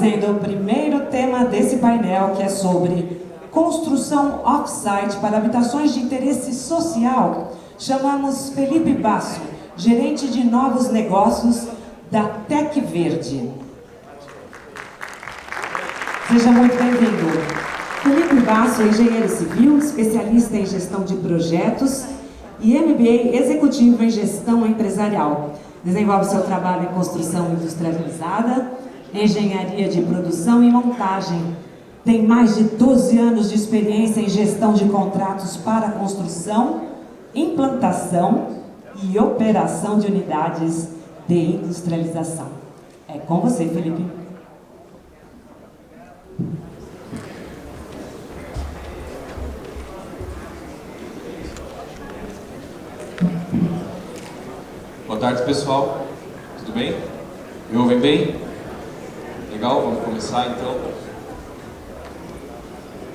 trazendo o primeiro tema desse painel, que é sobre construção off-site para habitações de interesse social, chamamos Felipe Basso, gerente de novos negócios da Tec Verde. Seja muito bem-vindo. Felipe Basso é engenheiro civil, especialista em gestão de projetos e MBA executivo em gestão empresarial. Desenvolve seu trabalho em construção industrializada, engenharia de produção e montagem. Tem mais de 12 anos de experiência em gestão de contratos para construção, implantação e operação de unidades de industrialização. É com você, Felipe. Boa tarde, pessoal. Tudo bem? Me ouvem bem? Legal, vamos começar então.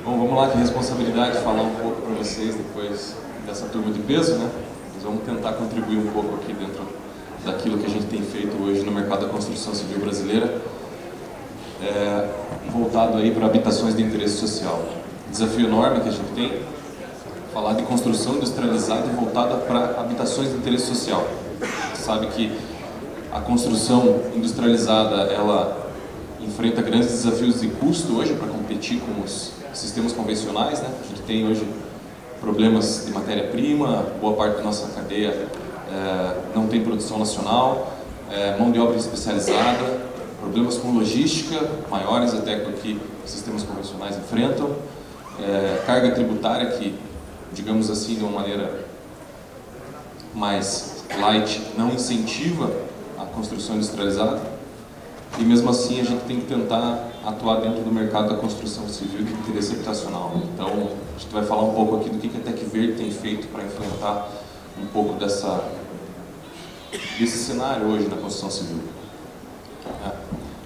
Bom, vamos lá, que responsabilidade falar um pouco para vocês depois dessa turma de peso, né? Nós vamos tentar contribuir um pouco aqui dentro daquilo que a gente tem feito hoje no mercado da construção civil brasileira, voltado aí para habitações de interesse social. Desafio enorme que a gente tem, falar de construção industrializada e voltada para habitações de interesse social. Você sabe que a construção industrializada, ela enfrenta grandes desafios de custo hoje para competir com os sistemas convencionais, né? A gente tem hoje problemas de matéria-prima, boa parte da nossa cadeia não tem produção nacional, mão de obra especializada, problemas com logística maiores até do que os sistemas convencionais enfrentam, carga tributária que, digamos assim, de uma maneira mais light, não incentiva a construção industrializada. E mesmo assim a gente tem que tentar atuar dentro do mercado da construção civil de interesse habitacional. Então a gente vai falar um pouco aqui do que a Tec Verde tem feito para enfrentar um pouco desse cenário hoje na construção civil.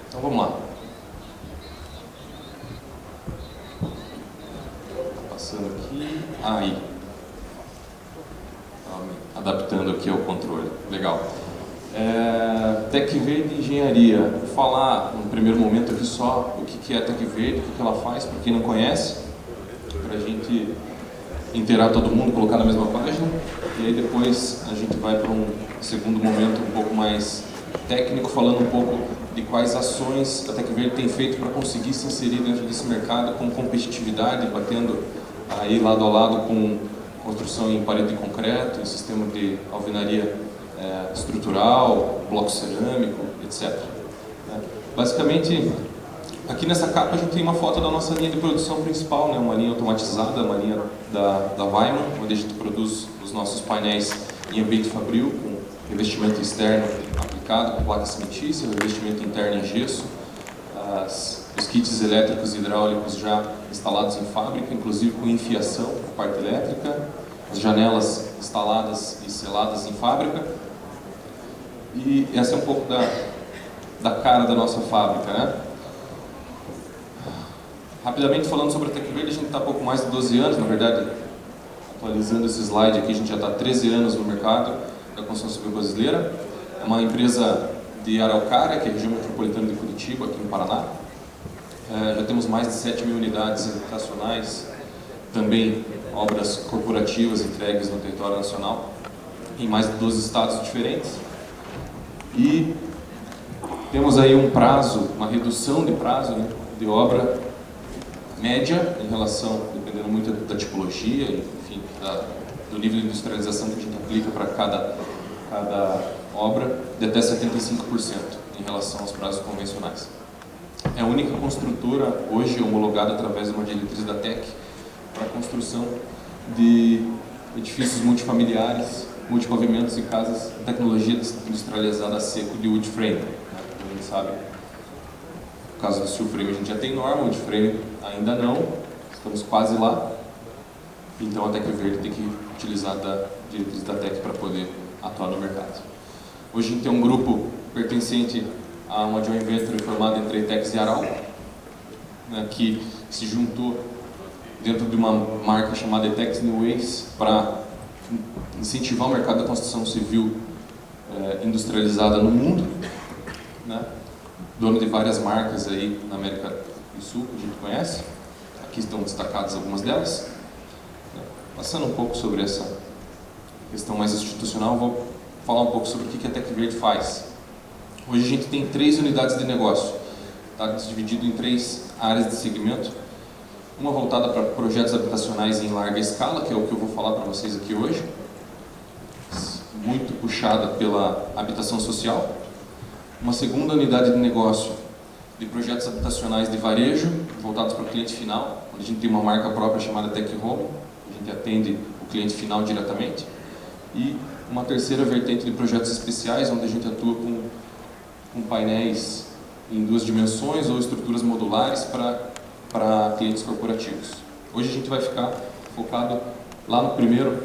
Então vamos lá. Passando aqui. Aí. Adaptando aqui ao controle. Legal. Tec Verde Engenharia. Vou falar no primeiro momento aqui só o que é a Tec Verde, o que ela faz, para quem não conhece, para a gente inteirar todo mundo, colocar na mesma página, e aí depois a gente vai para um segundo momento um pouco mais técnico, falando um pouco de quais ações a Tec Verde tem feito para conseguir se inserir dentro desse mercado com competitividade, batendo aí lado a lado com construção em parede de concreto, em sistema de alvenaria estrutural, bloco cerâmico, etc. Basicamente, aqui nessa capa a gente tem uma foto da nossa linha de produção principal, né? Uma linha automatizada, uma linha da Weiman, onde a gente produz os nossos painéis em ambiente fabril, com revestimento externo aplicado, com placa cimentícia, revestimento interno em gesso, os kits elétricos e hidráulicos já instalados em fábrica, inclusive com enfiação na parte elétrica, as janelas instaladas e seladas em fábrica. E essa é um pouco da cara da nossa fábrica, né? Rapidamente falando sobre a Tec Verde, a gente está há pouco mais de 12 anos, na verdade, atualizando esse slide aqui, a gente já está há 13 anos no mercado da construção civil brasileira. É uma empresa de Araucária, que é a região metropolitana de Curitiba, aqui no Paraná. Já temos mais de 7 mil unidades habitacionais, também obras corporativas entregues no território nacional, em mais de 12 estados diferentes. E temos aí um prazo, uma redução de prazo, né, de obra média em relação, dependendo muito da tipologia, enfim, do nível de industrialização que a gente aplica para cada obra, de até 75% em relação aos prazos convencionais. É a única construtora hoje homologada através de uma diretriz da Tec para a construção de edifícios multifamiliares, multipavimentos e casas de tecnologia industrializada a seco de wood frame. A gente sabe, no caso do steel frame a gente já tem norma, wood frame ainda não, estamos quase lá. Então a Tec Verde tem que utilizar da diretriz da Tec para poder atuar no mercado. Hoje a gente tem um grupo pertencente a uma joint venture formada entre Etex e Arauco, né, que se juntou dentro de uma marca chamada Etex New Ways para incentivar o mercado da construção civil industrializada no mundo, né? dono de várias marcas aí na América do Sul, que a gente conhece. Aqui estão destacadas algumas delas. Passando um pouco sobre essa questão mais institucional, vou falar um pouco sobre o que a TecVerde faz. Hoje a gente tem 3 unidades de negócio, está dividido em 3 áreas de segmento. Uma voltada para projetos habitacionais em larga escala, que é o que eu vou falar para vocês aqui hoje, muito puxada pela habitação social. Uma segunda unidade de negócio de projetos habitacionais de varejo, voltados para o cliente final, onde a gente tem uma marca própria chamada Tech Home, a gente atende o cliente final diretamente. E uma terceira vertente de projetos especiais, onde a gente atua com painéis em 2 dimensões ou estruturas modulares para clientes corporativos. Hoje a gente vai ficar focado lá na primeira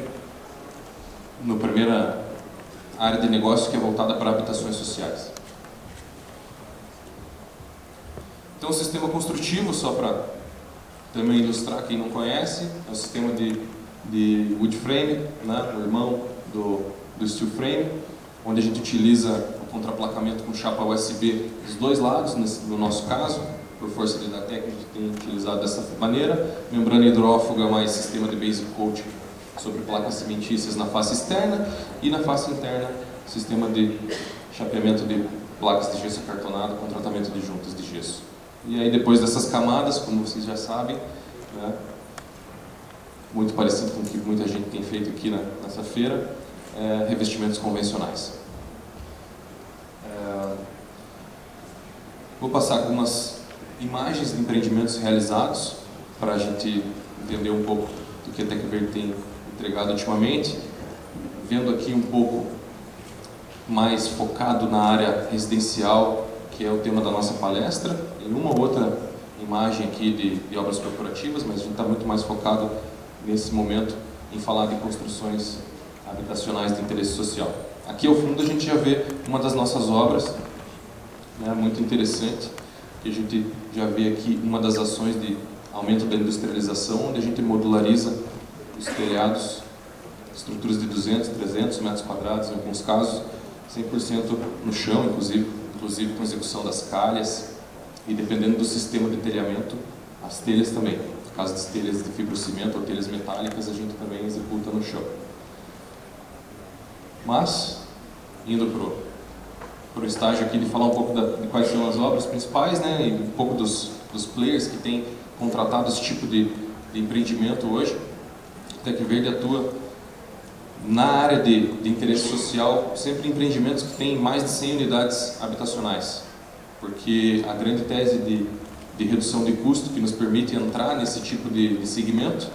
área de negócio, que é voltada para habitações sociais. Então, o sistema construtivo, só para também ilustrar quem não conhece, é um sistema de wood frame, né, o irmão do steel frame, onde a gente utiliza o contraplacamento com chapa USB dos 2 lados, no nosso caso, por força da técnica, a gente tem utilizado dessa maneira, membrana hidrófuga mais sistema de base coat sobre placas cimentícias na face externa, e na face interna, sistema de chapeamento de placas de gesso acartonado com tratamento de juntas de gesso. E aí, depois dessas camadas, como vocês já sabem, né, muito parecido com o que muita gente tem feito aqui nessa feira, revestimentos convencionais. Vou passar algumas imagens de empreendimentos realizados para a gente entender um pouco do que a TecVerde tem entregado ultimamente, vendo aqui um pouco mais focado na área residencial, que é o tema da nossa palestra, em uma outra imagem aqui de obras corporativas, mas a gente está muito mais focado nesse momento em falar de construções habitacionais de interesse social. Aqui ao fundo a gente já vê uma das nossas obras, né, muito interessante, que a gente já vê aqui uma das ações de aumento da industrialização, onde a gente modulariza os telhados, estruturas de 200, 300 metros quadrados, em alguns casos, 100% no chão, inclusive com execução das calhas, e dependendo do sistema de telhamento, as telhas também. No caso das telhas de fibrocimento ou telhas metálicas, a gente também executa no chão. Mas, indo para o estágio aqui de falar um pouco de quais são as obras principais, né, e um pouco dos players que têm contratado esse tipo de empreendimento hoje, a TecVerde atua na área de interesse social, sempre empreendimentos que têm mais de 100 unidades habitacionais, porque a grande tese de redução de custo que nos permite entrar nesse tipo de segmento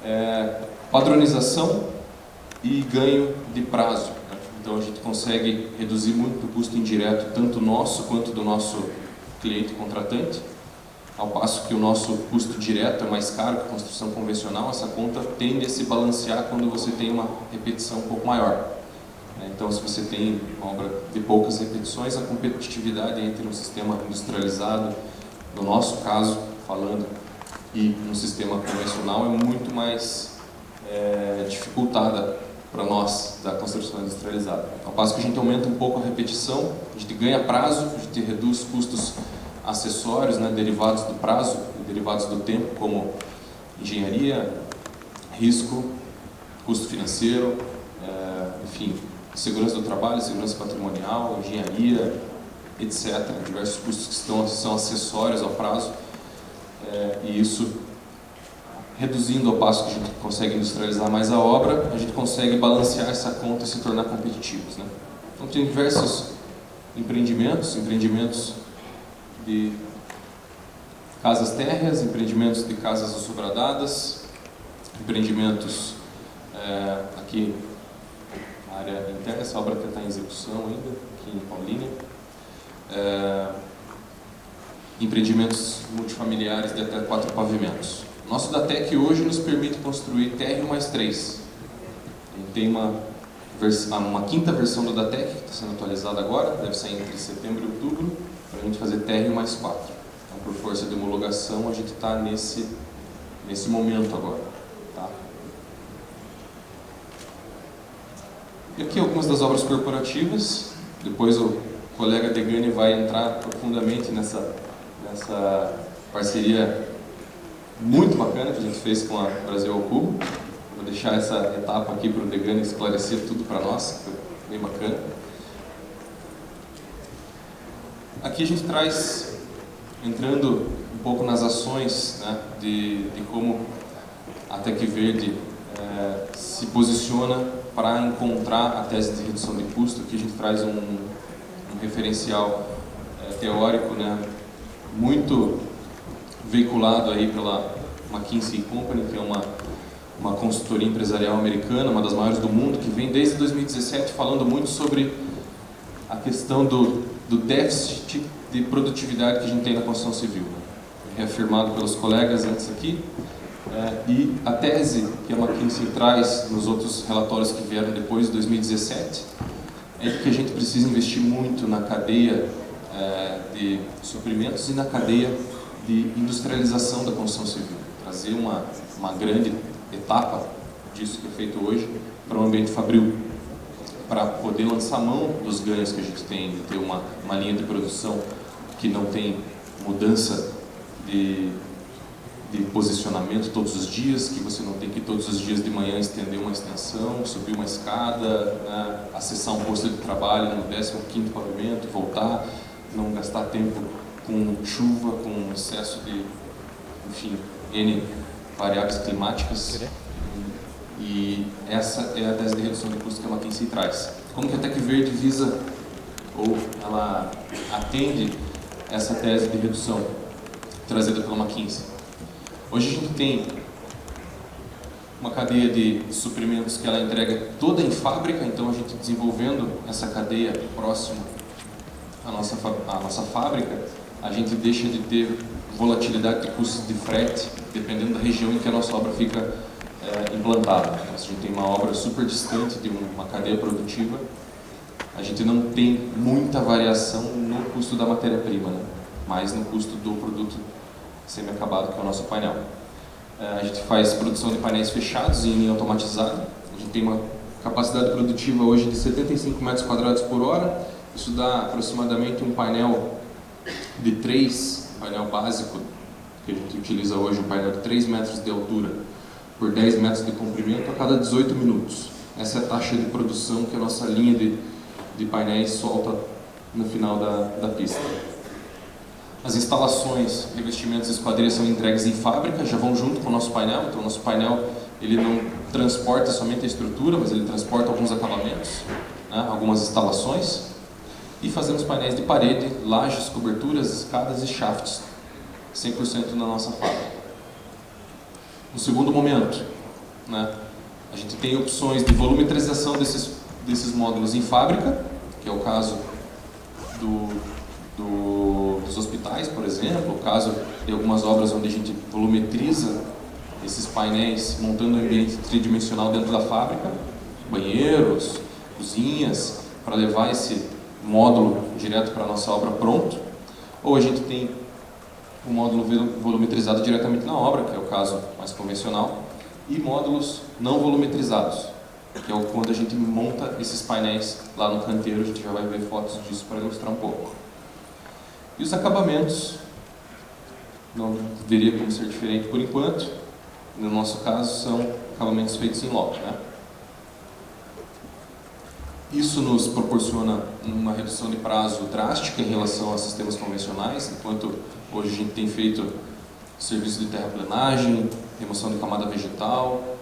é padronização e ganho de prazo. Né? Então a gente consegue reduzir muito o custo indireto, tanto nosso quanto do nosso cliente contratante, ao passo que o nosso custo direto é mais caro que a construção convencional. Essa conta tende a se balancear quando você tem uma repetição um pouco maior. Então, se você tem uma obra de poucas repetições, a competitividade entre um sistema industrializado, no nosso caso, falando, e um sistema convencional é muito mais dificultada para nós da construção industrializada. Ao passo que a gente aumenta um pouco a repetição, a gente ganha prazo, a gente reduz custos acessórios, né, derivados do prazo e derivados do tempo, como engenharia, risco, custo financeiro, enfim, segurança do trabalho, segurança patrimonial, engenharia, etc. Diversos custos que são acessórios ao prazo, e isso, reduzindo ao passo que a gente consegue industrializar mais a obra, a gente consegue balancear essa conta e se tornar competitivos, né? Então tem diversos empreendimentos de casas térreas, empreendimentos de casas assobradadas, empreendimentos aqui na área interna. Essa obra está em execução ainda, aqui em Paulínia. Empreendimentos multifamiliares de até 4 pavimentos. O nosso Datec hoje nos permite construir térreo mais 3. A gente tem uma quinta versão do Datec que está sendo atualizada agora, deve sair entre setembro e outubro, para a gente fazer térreo mais 4. Então, por força de homologação, a gente está nesse momento agora. Tá? E aqui algumas das obras corporativas, depois eu colega Degani vai entrar profundamente nessa parceria muito bacana que a gente fez com a Brasil ao Cubo. Vou deixar essa etapa aqui para o Degani esclarecer tudo para nós, foi bem bacana. Aqui a gente traz, entrando um pouco nas ações, né, de como a Tecverde se posiciona para encontrar a tese de redução de custo. Aqui a gente traz um referencial teórico, né, muito veiculado aí pela McKinsey & Company, que é uma consultoria empresarial americana, uma das maiores do mundo, que vem desde 2017 falando muito sobre a questão do déficit de produtividade que a gente tem na construção civil, reafirmado pelos colegas antes aqui, e a tese que a McKinsey traz nos outros relatórios que vieram depois de 2017 é de que a gente precisa investir muito na cadeia de suprimentos e na cadeia de industrialização da construção civil, trazer uma grande etapa disso que é feito hoje para um ambiente fabril, para poder lançar mão dos ganhos que a gente tem de ter uma linha de produção que não tem mudança de posicionamento todos os dias, que você não tem que todos os dias de manhã estender uma extensão, subir uma escada, né, acessar um posto de trabalho no 15º pavimento, voltar, não gastar tempo com chuva, com excesso de, enfim, N variáveis climáticas. E essa é a tese de redução de custos que a McKinsey traz. Como que a Tecverde visa, ou ela atende essa tese de redução trazida pela McKinsey? Hoje a gente tem uma cadeia de suprimentos que ela entrega toda em fábrica, então a gente desenvolvendo essa cadeia próxima à nossa fábrica, a gente deixa de ter volatilidade de custos de frete, dependendo da região em que a nossa obra fica implantada. Então, se a gente tem uma obra super distante de uma cadeia produtiva, a gente não tem muita variação no custo da matéria-prima, né? Mas no custo do produto semi-acabado, que é o nosso painel. A gente faz produção de painéis fechados em linha automatizada. A gente tem uma capacidade produtiva hoje de 75 metros quadrados por hora. Isso dá aproximadamente um painel de 3, painel básico, que a gente utiliza hoje, um painel de 3 metros de altura por 10 metros de comprimento a cada 18 minutos. Essa é a taxa de produção que a nossa linha de painéis solta no final da pista. As instalações, revestimentos e esquadrias são entregues em fábrica, já vão junto com o nosso painel. Então o nosso painel ele não transporta somente a estrutura, mas ele transporta alguns acabamentos, né, algumas instalações. E fazemos painéis de parede, lajes, coberturas, escadas e shafts, 100% na nossa fábrica. No segundo momento, né, a gente tem opções de volumetrização desses módulos em fábrica, que é o caso dos hospitais, por exemplo, o caso de algumas obras onde a gente volumetriza esses painéis montando um ambiente tridimensional dentro da fábrica, banheiros, cozinhas, para levar esse módulo direto para a nossa obra pronto. Ou a gente tem um módulo volumetrizado diretamente na obra, que é o caso mais convencional, e módulos não volumetrizados, que é quando a gente monta esses painéis lá no canteiro. A gente já vai ver fotos disso para ilustrar um pouco. E os acabamentos não deveria como ser diferente por enquanto. No nosso caso, são acabamentos feitos em loco, né? Isso nos proporciona uma redução de prazo drástica em relação a sistemas convencionais, enquanto hoje a gente tem feito serviço de terraplenagem, remoção de camada vegetal,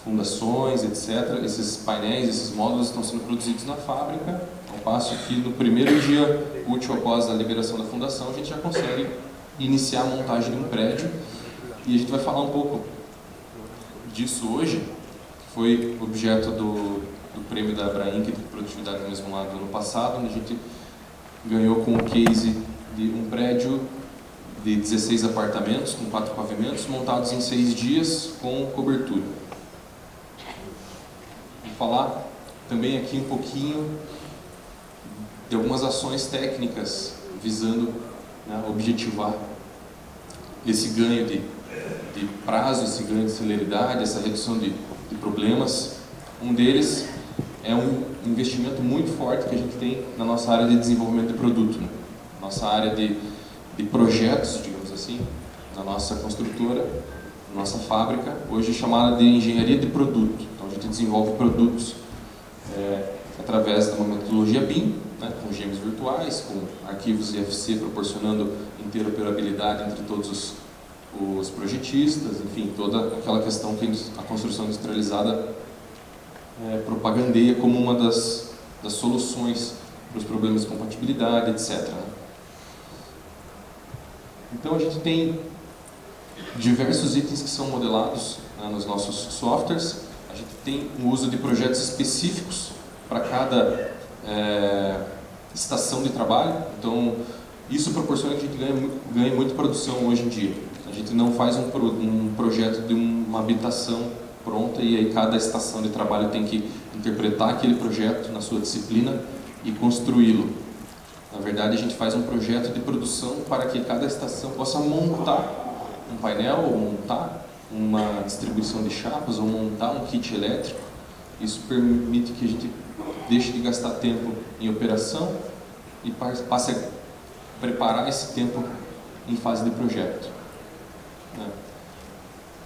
fundações, etc. Esses painéis, esses módulos estão sendo produzidos na fábrica, ao passo que no primeiro dia útil após a liberação da fundação a gente já consegue iniciar a montagem de um prédio. E a gente vai falar um pouco disso hoje, que foi objeto do prêmio da Abrainc de produtividade no mesmo lado do ano passado, onde a gente ganhou com o case de um prédio de 16 apartamentos, com 4 pavimentos, montados em 6 dias com cobertura. Vou falar também aqui um pouquinho de algumas ações técnicas visando, né, objetivar esse ganho de prazo, esse ganho de celeridade, essa redução de problemas. Um deles é um investimento muito forte que a gente tem na nossa área de desenvolvimento de produto, né? Nossa área de projetos, digamos assim, na nossa construtora, na nossa fábrica, hoje chamada de engenharia de produto. Então a gente desenvolve produtos através de uma metodologia BIM, né, com GEMs virtuais, com arquivos IFC proporcionando interoperabilidade entre todos os projetistas, enfim, toda aquela questão que a construção industrializada propagandeia como uma das soluções para os problemas de compatibilidade, etc. Então a gente tem diversos itens que são modelados, né, nos nossos softwares. A gente tem o uso de projetos específicos para cada estação de trabalho. Então isso proporciona que a gente ganhe muita produção hoje em dia. A gente não faz um projeto de uma habitação pronta e aí cada estação de trabalho tem que interpretar aquele projeto na sua disciplina e construí-lo. Na verdade, a gente faz um projeto de produção para que cada estação possa montar um painel, ou montar uma distribuição de chapas, ou montar um kit elétrico. Isso permite que a gente deixe de gastar tempo em operação e passe a preparar esse tempo em fase de projeto.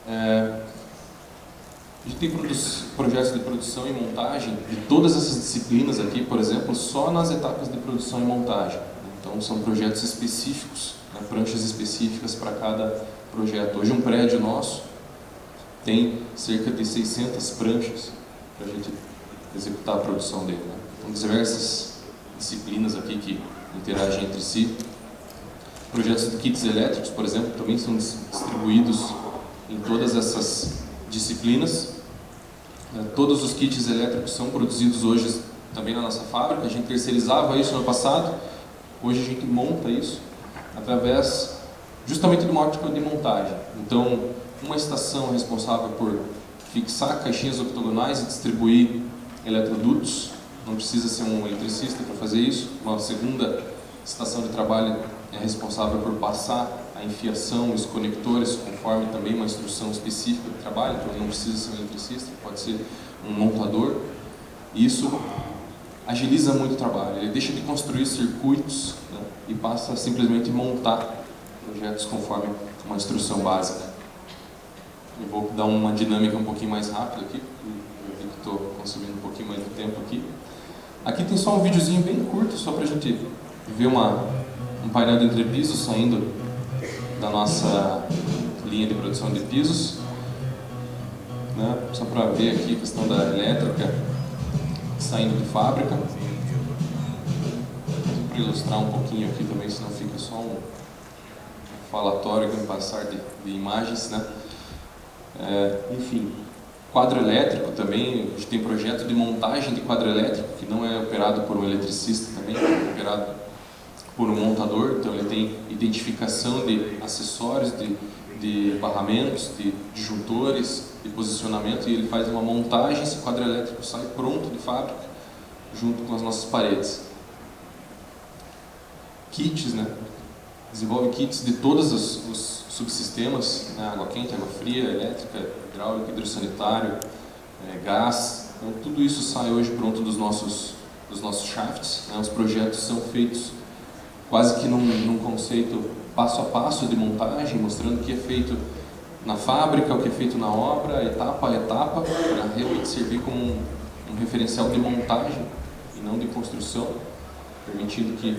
A gente tem projetos de produção e montagem de todas essas disciplinas aqui, por exemplo, só nas etapas de produção e montagem. Então são projetos específicos, né, pranchas específicas para cada projeto. Hoje um prédio nosso tem cerca de 600 pranchas para a gente executar a produção dele, né? Então diversas disciplinas aqui que interagem entre si. Projetos de kits elétricos, por exemplo, também são distribuídos em todas essas disciplinas. Todos os kits elétricos são produzidos hoje também na nossa fábrica. A gente terceirizava isso no passado, hoje a gente monta isso através justamente de uma ótica de montagem. Então, uma estação é responsável por fixar caixinhas octogonais e distribuir eletrodutos, não precisa ser um eletricista para fazer isso. Uma segunda estação de trabalho é responsável por passar a enfiação, os conectores, conforme também uma instrução específica de trabalho, então não precisa ser um eletricista, pode ser um montador. Isso agiliza muito o trabalho, ele deixa de construir circuitos, né, e passa a simplesmente montar projetos conforme uma instrução básica. Eu vou dar uma dinâmica um pouquinho mais rápida aqui, eu vi que estou consumindo um pouquinho mais de tempo aqui. Aqui tem só um videozinho bem curto, só para a gente ver um painel de entrepisos saindo da nossa linha de produção de pisos, né? Só para ver aqui a questão da elétrica saindo de fábrica, para ilustrar um pouquinho aqui também, senão fica só um falatório com passar de imagens, né? Enfim, quadro elétrico também, a gente tem projeto de montagem de quadro elétrico que não é operado por um eletricista também, é operado por um montador, então ele tem identificação de acessórios, de barramentos, de disjuntores, de posicionamento, e ele faz uma montagem, esse quadro elétrico sai pronto de fábrica, junto com as nossas paredes. Kits, né? Desenvolve kits de todos os subsistemas, né? Água quente, água fria, elétrica, hidráulica, hidrossanitário, gás. Então tudo isso sai hoje pronto dos nossos shafts, né? Os projetos são feitos quase que num conceito passo a passo de montagem, mostrando o que é feito na fábrica, o que é feito na obra, etapa a etapa, para realmente servir como um referencial de montagem e não de construção, permitindo que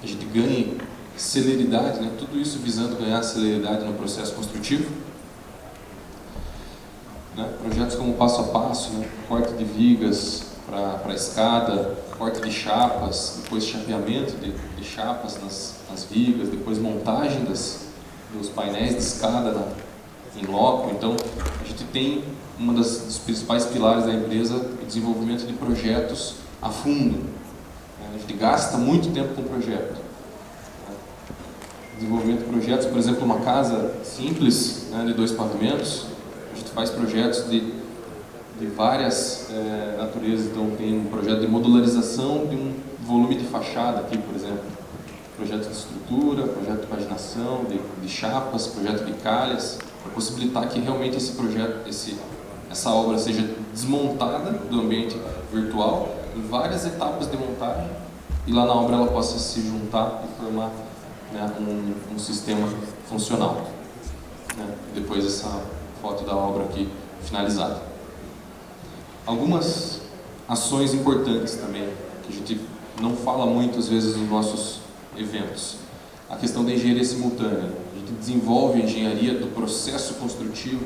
a gente ganhe celeridade, né? Tudo isso visando ganhar celeridade no processo construtivo. Né? Projetos como passo a passo, né? Corte de vigas para a escada, corte de chapas, depois chapeamento de chapas nas vigas, depois montagem dos painéis de escada em loco. Então, a gente tem dos principais pilares da empresa, o desenvolvimento de projetos a fundo. A gente gasta muito tempo com projeto. Desenvolvimento de projetos, por exemplo, uma casa simples, né, de 2 pavimentos, a gente faz projetos de várias naturezas. Então tem um projeto de modularização de um volume de fachada aqui, por exemplo, projeto de estrutura, projeto de paginação, de chapas, projeto de calhas, para possibilitar que realmente esse essa obra seja desmontada do ambiente virtual em várias etapas de montagem e lá na obra ela possa se juntar e formar, né, um sistema funcional. Né? Depois essa foto da obra aqui finalizada. Algumas ações importantes também, que a gente não fala muito às vezes nos nossos eventos. A questão da engenharia simultânea. A gente desenvolve a engenharia do processo construtivo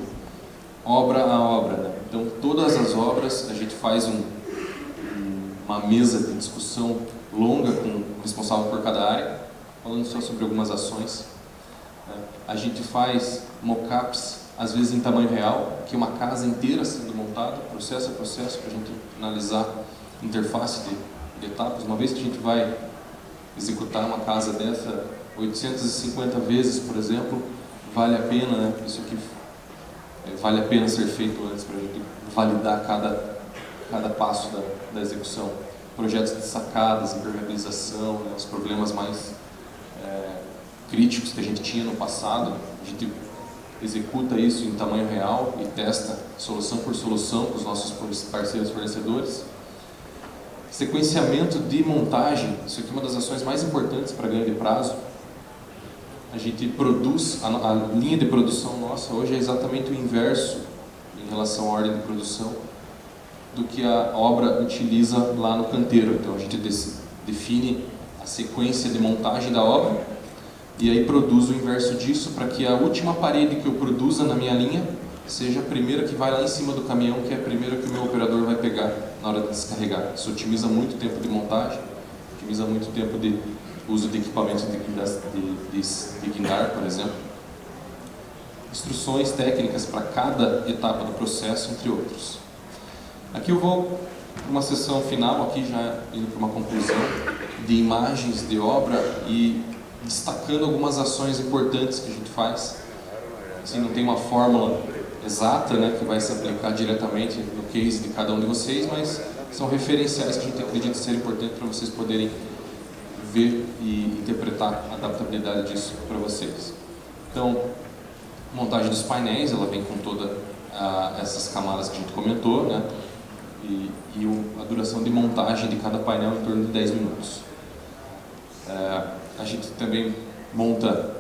obra a obra. Né? Então, todas as obras, a gente faz uma mesa de discussão longa com o responsável por cada área, falando só sobre algumas ações. Né? A gente faz mockups, às vezes em tamanho real, que é uma casa inteira sendo montada, processo a processo, para a gente analisar interface de etapas. Uma vez que a gente vai executar uma casa dessa 850 vezes, por exemplo, vale a pena, né? Isso aqui vale a pena ser feito antes para a gente validar cada passo da execução. Projetos de sacadas, impermeabilização, né? Os problemas mais críticos que a gente tinha no passado, a gente executa isso em tamanho real e testa solução por solução com os nossos parceiros fornecedores. Sequenciamento de montagem, isso aqui é uma das ações mais importantes para grande prazo. A gente produz, a linha de produção nossa hoje é exatamente o inverso em relação à ordem de produção do que a obra utiliza lá no canteiro. Então a gente define a sequência de montagem da obra e aí produz o inverso disso para que a última parede que eu produza na minha linha seja a primeira que vai lá em cima do caminhão, que é a primeira que o meu operador vai pegar na hora de descarregar. Isso otimiza muito o tempo de montagem, otimiza muito o tempo de uso de equipamentos de guindar, por exemplo. Instruções técnicas para cada etapa do processo, entre outros. Aqui eu vou para uma sessão final, aqui já indo para uma conclusão, de imagens de obra e destacando algumas ações importantes que a gente faz. Assim, não tem uma fórmula exata, né, que vai se aplicar diretamente no case de cada um de vocês, mas são referenciais que a gente acredita ser importante para vocês poderem ver e interpretar a adaptabilidade disso para vocês. Então, montagem dos painéis, ela vem com todas essas camadas que a gente comentou, né? E a duração de montagem de cada painel em torno de 10 minutos. A gente também monta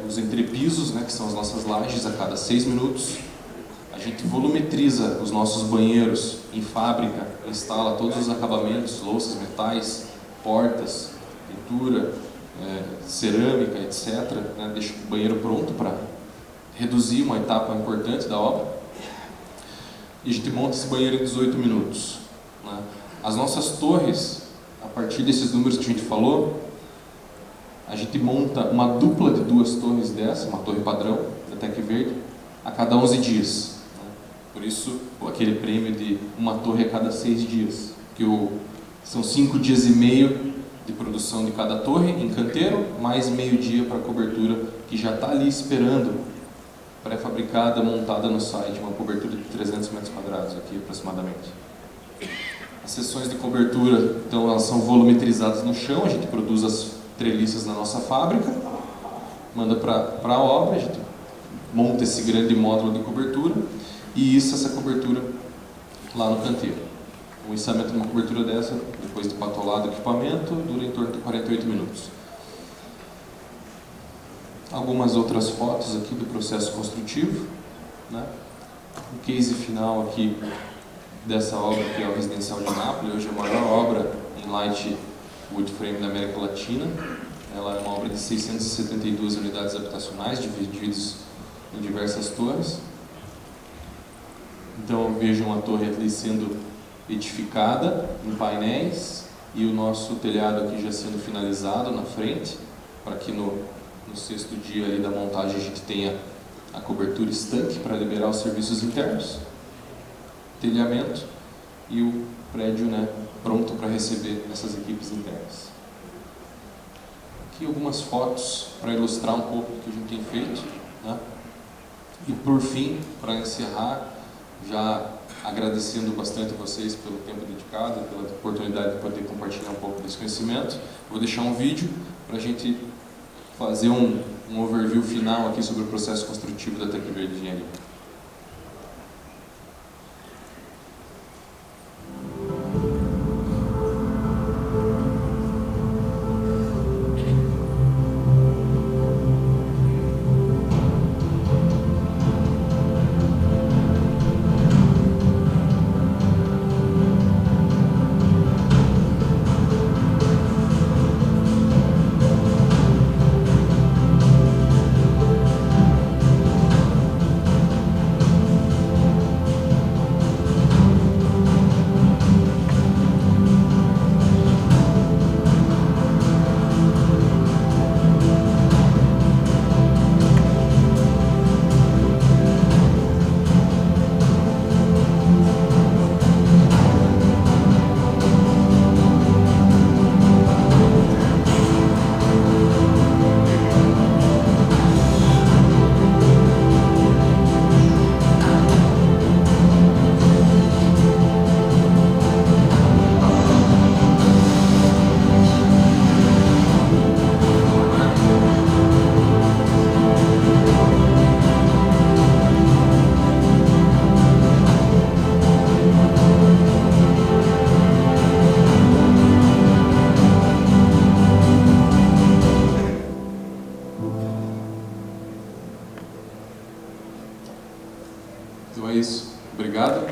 os entrepisos, né, que são as nossas lajes, a cada 6 minutos. A gente volumetriza os nossos banheiros em fábrica, instala todos os acabamentos, louças, metais, portas, pintura, cerâmica, etc. Né, deixa o banheiro pronto para reduzir uma etapa importante da obra. E a gente monta esse banheiro em 18 minutos. Né. As nossas torres, a partir desses números que a gente falou, a gente monta uma dupla de 2 torres dessa, uma torre padrão da Tec Verde, a cada 11 dias. Né. Por isso, aquele prêmio de uma torre a cada 6 dias, que são 5 dias e meio de produção de cada torre em canteiro, mais meio dia para a cobertura, que já está ali esperando, pré-fabricada, montada no site, uma cobertura de 300 metros quadrados aqui aproximadamente. As seções de cobertura, então, elas são volumetrizadas no chão, a gente produz as treliças na nossa fábrica, manda para a obra, a gente monta esse grande módulo de cobertura e issa essa cobertura lá no canteiro. O içamento de uma cobertura dessa, depois de patolado o equipamento, dura em torno de 48 minutos. Algumas outras fotos aqui do processo construtivo, né? O case final aqui dessa obra, que é o Residencial de Nápoles, hoje é a maior obra em light wood frame da América Latina. Ela é uma obra de 672 unidades habitacionais, divididas em diversas torres. Então vejam a torre ali sendo edificada em painéis e o nosso telhado aqui já sendo finalizado na frente, para que no 6º dia ali da montagem a gente tenha a cobertura estanque para liberar os serviços internos, telhamento e o prédio, né, pronto para receber essas equipes internas. Aqui algumas fotos para ilustrar um pouco do que a gente tem feito, né? E por fim, para encerrar, já agradecendo bastante a vocês pelo tempo dedicado, pela oportunidade de poder compartilhar um pouco desse conhecimento. Vou deixar um vídeo para a gente fazer um overview final aqui sobre o processo construtivo da Tec Verde Engenharia. Então é isso. Obrigado.